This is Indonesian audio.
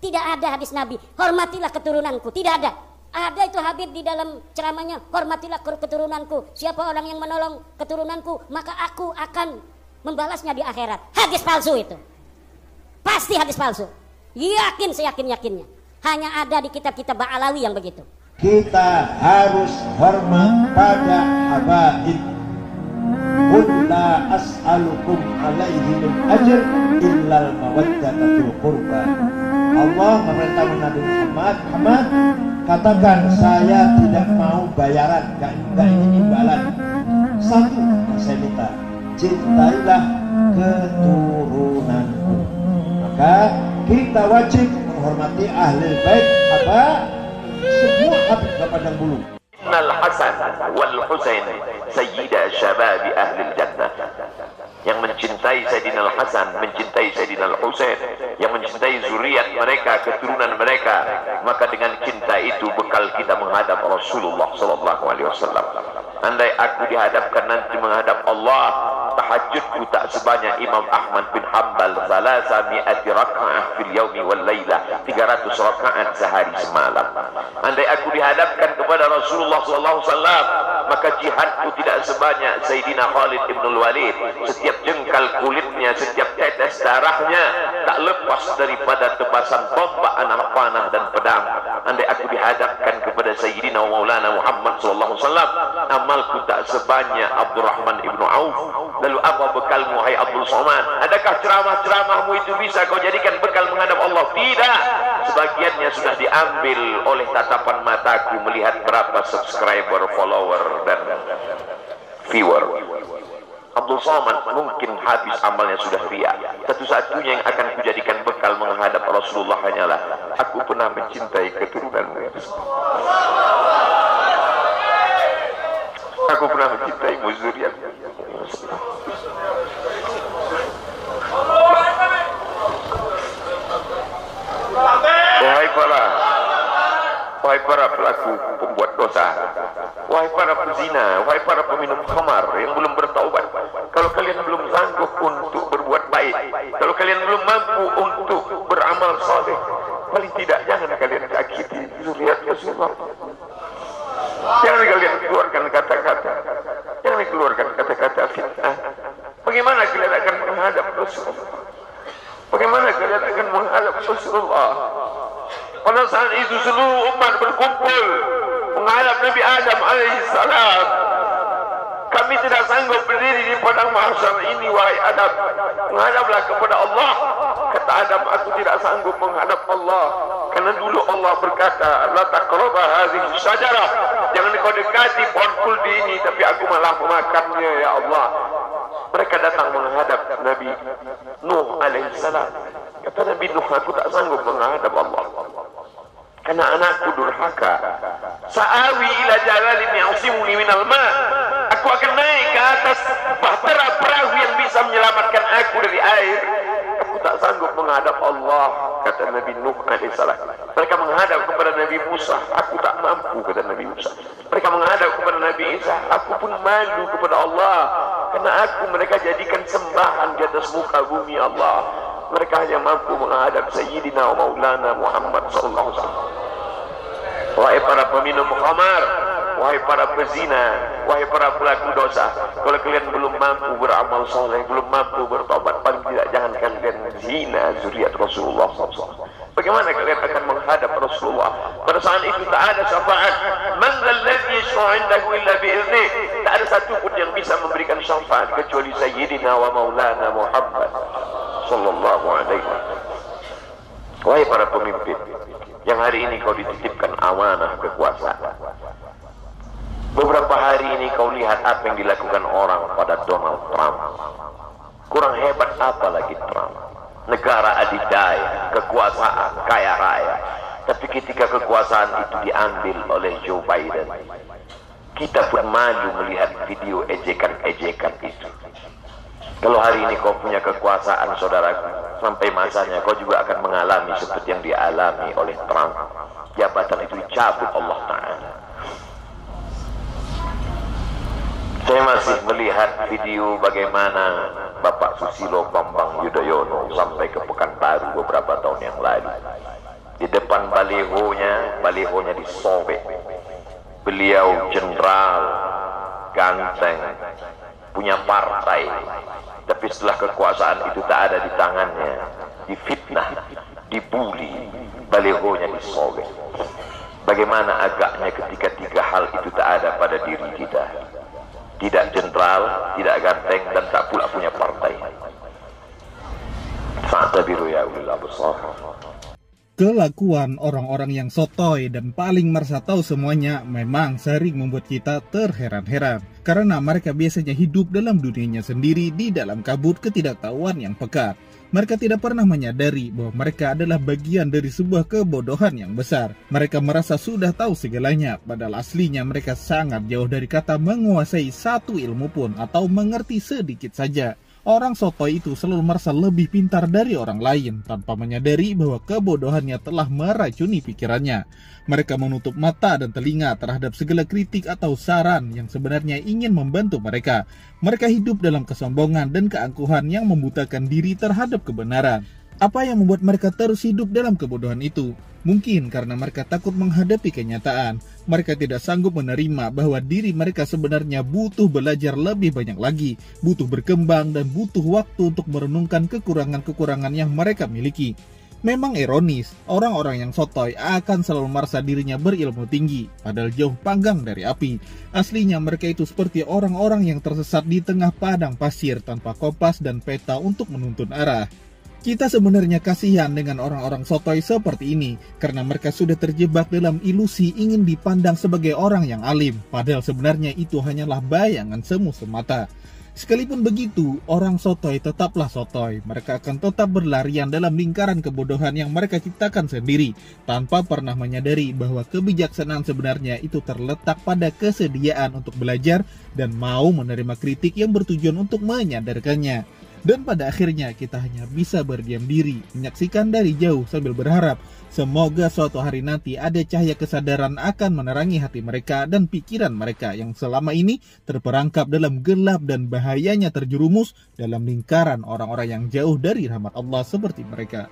Tidak ada hadis Nabi, hormatilah keturunanku. Tidak ada. Ada itu Habib di dalam ceramahnya, hormatilah keturunanku. Siapa orang yang menolong keturunanku, maka aku akan membalasnya di akhirat. Hadis palsu itu. Pasti hadis palsu. Yakin seyakin-yakinnya. Hanya ada di kitab-kitab Ba'alawi yang begitu. Kita harus hormat pada habaib. Qul la as'alukum alaihi min ajr illal mawaddata fil qurba. Allah memerintah Nabi Muhammad, katakan saya tidak mau bayaran, gak ingin imbalan. Satu saya minta, cintailah keturunanku. Maka kita wajib menghormati ahli bait, semua habib kepadang bulu. Innal Hasan wal Husain sayyida syabab ahli jannah. Yang mencintai Sayyidina Al-Hasan, mencintai Sayyidina Al-Husain, yang mencintai zuriat mereka, keturunan mereka, maka dengan cinta itu bekal kita menghadap Rasulullah sallallahu alaihi wasallam. Andai aku dihadapkan nanti menghadap Allah, tahajudku tak sebanyak Imam Ahmad bin Hanbal, 300 rakaat fil yaumi wal laila, 300 rakaat sehari semalam. Andai aku dihadapkan kepada Rasulullah sallallahu alaihi wasallam, maka jihadku tidak sebanyak Sayyidina Khalid ibn Walid. Setiap jengkal kulitnya, setiap tetes darahnya tak lepas daripada tebasan tombak, anak panah dan pedang. Andai aku dihadapkan kepada Sayyidina Maulana Muhammad sallallahu alaihi wasallam, amalku tak sebanyak Abdurrahman ibnu Auf. Lalu apa bekalmu hai Abdul Somad? Adakah ceramah-ceramahmu itu bisa kau jadikan bekal menghadap Allah? Tidak. Sebagiannya sudah diambil oleh tatapan mataku melihat berapa subscriber, follower dan viewer. Abdul Somad mungkin habis amalnya sudah ria. Satu-satunya yang akan kujadikan bekal menghadap Rasulullah hanyalah aku pernah mencintai keturunanmu. Aku pernah mencintai zuriat. Wahai para pelaku pembuat dosa, wahai para pezina, wahai para peminum khamar yang belum bertaubat, kalau kalian belum sanggup untuk berbuat baik, kalau kalian belum mampu untuk beramal saleh, paling tidak jangan kalian sakiti zuriat Rasulullah. Jangan kalian keluarkan kata-kata, jangan keluarkan kata-kata fitnah. Bagaimana kalian akan menghadap Rasulullah? Bagaimana kalian akan menghadap Rasulullah? Pada saat itu seluruh umat berkumpul menghadap Nabi Adam alaihissalam. Kami tidak sanggup berdiri di padang mahsyar ini, wahai Adam. Menghadaplah kepada Allah. Kata Adam, aku tidak sanggup menghadap Allah, karena dulu Allah berkata, la taqrabu hadhihi syajarah, jangan kau dekati pohon kuldi ini, tapi aku malah memakannya, ya Allah. Mereka datang menghadap Nabi Nuh alaihissalam. Kata Nabi Nuh, aku tak sanggup menghadap Allah karena anakku durhaka. Sa'awi ila jalalin ya'simuni minal ma', aku akan naik ke atas bahtera perahu yang bisa menyelamatkan aku dari air. Aku tak sanggup menghadap Allah, kata Nabi Nuh alaihissalam. Mereka menghadap kepada Nabi Musa, aku tak mampu, kata Nabi Musa. Mereka menghadap kepada Nabi Isa, aku pun malu kepada Allah, karena aku mereka jadikan sembahan di atas muka bumi Allah. Mereka hanya mampu menghadap Sayyidina Maulana Muhammad sallallahu alaihi wasallam. Wahai para peminum khamar, wahai para pezina, wahai para pelaku dosa, kalau kalian belum mampu beramal soleh, belum mampu bertobat, paling tidak jangan kalian zina zuriat Rasulullah SAW. Bagaimana kalian akan menghadap Rasulullah? Pada saat itu tak ada syafaat. Man dzalladzi yashfa'u 'indahu illa bi'idhnih. Tak ada satu pun yang bisa memberikan syafaat kecuali Sayyidina wa Maulana Muhammad sallallahu alaihi wasallam. Wahai para pemimpin yang hari ini kau dititipkan amanah kekuasaan, beberapa hari ini kau lihat apa yang dilakukan orang pada Donald Trump. Kurang hebat apa lagi Trump? Negara adidaya, kekuasaan, kaya raya. Tapi ketika kekuasaan itu diambil oleh Joe Biden, kita pun malu melihat video ejekan-ejekan itu. Kalau hari ini kau punya kekuasaan, saudaraku, sampai masanya kau juga akan mengalami seperti yang dialami oleh Trump. Jabatan itu dicabut Allah Ta'ala. Saya masih melihat video bagaimana Bapak Susilo Bambang Yudhoyono sampai ke Pekanbaru. Nataru beberapa tahun yang lalu. Di depan balihonya disobek. Beliau jenderal, ganteng, punya partai, tapi setelah kekuasaan itu tak ada di tangannya, difitnah, dibuli, balihonya disobek. Bagaimana agaknya ketika tiga hal itu tak ada pada diri kita? Tidak jenderal, tidak ganteng, dan tak pula punya partai. Fa'tabiru ya ulil absar. Kelakuan orang-orang yang sotoy dan paling merasa tahu semuanya memang sering membuat kita terheran-heran. Karena mereka biasanya hidup dalam dunianya sendiri di dalam kabut ketidaktahuan yang pekat. Mereka tidak pernah menyadari bahwa mereka adalah bagian dari sebuah kebodohan yang besar. Mereka merasa sudah tahu segalanya, padahal aslinya mereka sangat jauh dari kata menguasai satu ilmu pun atau mengerti sedikit saja. Orang sotoy itu selalu merasa lebih pintar dari orang lain tanpa menyadari bahwa kebodohannya telah meracuni pikirannya. Mereka menutup mata dan telinga terhadap segala kritik atau saran yang sebenarnya ingin membantu mereka. Mereka hidup dalam kesombongan dan keangkuhan yang membutakan diri terhadap kebenaran. Apa yang membuat mereka terus hidup dalam kebodohan itu? Mungkin karena mereka takut menghadapi kenyataan. Mereka tidak sanggup menerima bahwa diri mereka sebenarnya butuh belajar lebih banyak lagi, butuh berkembang, dan butuh waktu untuk merenungkan kekurangan-kekurangan yang mereka miliki. Memang ironis, orang-orang yang sotoy akan selalu merasa dirinya berilmu tinggi, padahal jauh panggang dari api. Aslinya mereka itu seperti orang-orang yang tersesat di tengah padang pasir tanpa kompas dan peta untuk menuntun arah. Kita sebenarnya kasihan dengan orang-orang sotoy seperti ini, karena mereka sudah terjebak dalam ilusi ingin dipandang sebagai orang yang alim, padahal sebenarnya itu hanyalah bayangan semu semata. Sekalipun begitu, orang sotoy tetaplah sotoy. Mereka akan tetap berlarian dalam lingkaran kebodohan yang mereka ciptakan sendiri, tanpa pernah menyadari bahwa kebijaksanaan sebenarnya itu terletak pada kesediaan untuk belajar dan mau menerima kritik yang bertujuan untuk menyadarkannya. Dan pada akhirnya kita hanya bisa berdiam diri, menyaksikan dari jauh sambil berharap semoga suatu hari nanti ada cahaya kesadaran akan menerangi hati mereka dan pikiran mereka yang selama ini terperangkap dalam gelap dan bahayanya terjerumus dalam lingkaran orang-orang yang jauh dari rahmat Allah seperti mereka.